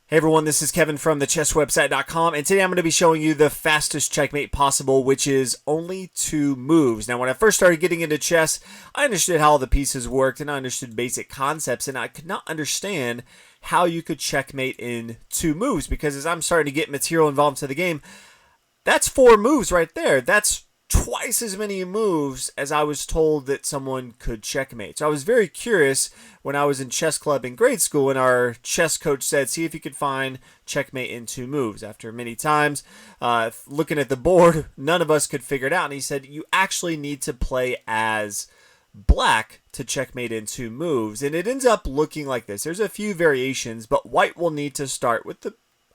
Hey everyone, this is Kevin from the chesswebsite.com, and today I'm going to be showing you the fastest checkmate possible, which is only 2 moves. Now, when I first started getting into chess, I understood how all the pieces worked, and I understood basic concepts, and I could not understand how you could checkmate in 2 moves, because as I'm starting to get material involved into the game, that's 4 moves right there. That's twice as many moves as I was told that someone could checkmate. So I was very curious when I was in chess club in grade school, and our chess coach said, see if you could find checkmate in 2 moves. After many times looking at the board, none of us could figure it out. And he said, you actually need to play as black to checkmate in 2 moves. And it ends up looking like this. There's a few variations, but white will need to start with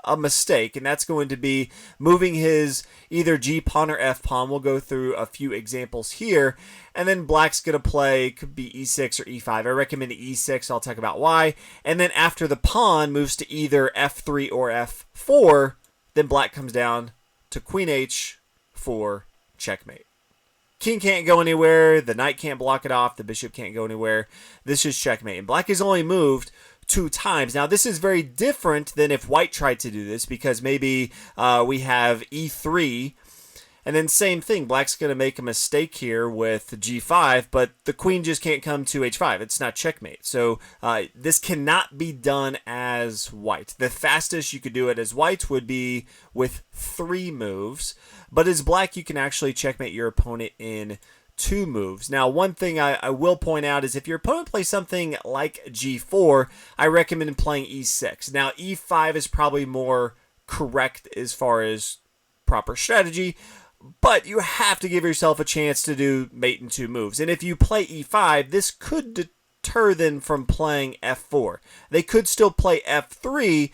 a mistake, and that's going to be moving his either G pawn or F pawn. We'll go through a few examples here, and then black's going to play, could be E6 or E5. I recommend E6. I'll talk about why. And then after the pawn moves to either F3 or F4, then black comes down to Queen H for checkmate. King can't go anywhere, the knight can't block it off, the bishop can't go anywhere. This is checkmate, and black has only moved 2 times. Now, this is very different than if white tried to do this, because maybe we have E3, and then same thing, black's going to make a mistake here with G5, but the queen just can't come to H5. It's not checkmate. So this cannot be done as white. The fastest you could do it as white would be with 3 moves, but as black, you can actually checkmate your opponent in 2 moves. Now, one thing I will point out is if your opponent plays something like G4, I recommend playing E6. Now, E5 is probably more correct as far as proper strategy, but you have to give yourself a chance to do mate in 2 moves. And if you play E5, this could deter them from playing F4. They could still play F3,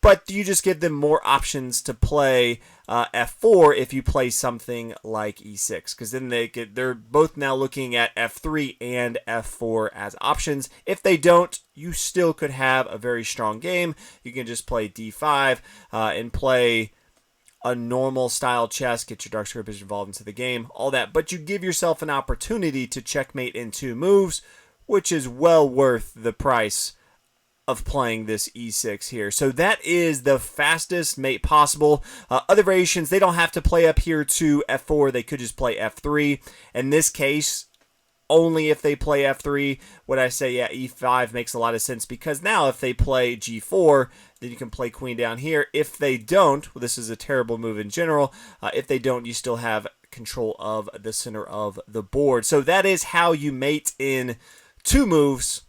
but you just give them more options to play F4 if you play something like E6, because then they're both now looking at F3 and F4 as options. If they don't, you still could have a very strong game. You can just play D5 and play a normal style chess, get your dark square bishop involved into the game, all that, but you give yourself an opportunity to checkmate in 2 moves, which is well worth the price of playing this E6 here. So that is the fastest mate possible. Other variations, they don't have to play up here to F4. They could just play F3. In this case, only if they play F3 would I say, yeah, E5 makes a lot of sense, because now if they play G4, then you can play queen down here. If they don't, well, this is a terrible move in general. If they don't, you still have control of the center of the board. So that is how you mate in 2 moves.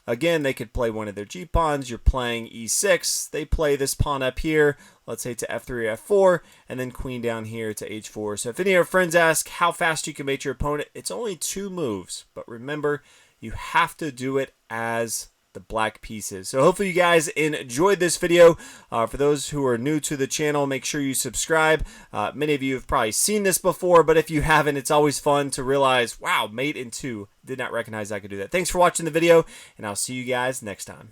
Again, they could play one of their G pawns. You're playing E6. They play this pawn up here, let's say to F3 or F4, and then queen down here to H4. So if any of your friends ask how fast you can mate your opponent, it's only 2 moves. But remember, you have to do it as the black pieces. So hopefully you guys enjoyed this video. For those who are new to the channel, make sure you subscribe. Many of you have probably seen this before, but if you haven't, it's always fun to realize, wow, mate in 2. Did not recognize I could do that. Thanks for watching the video, and I'll see you guys next time.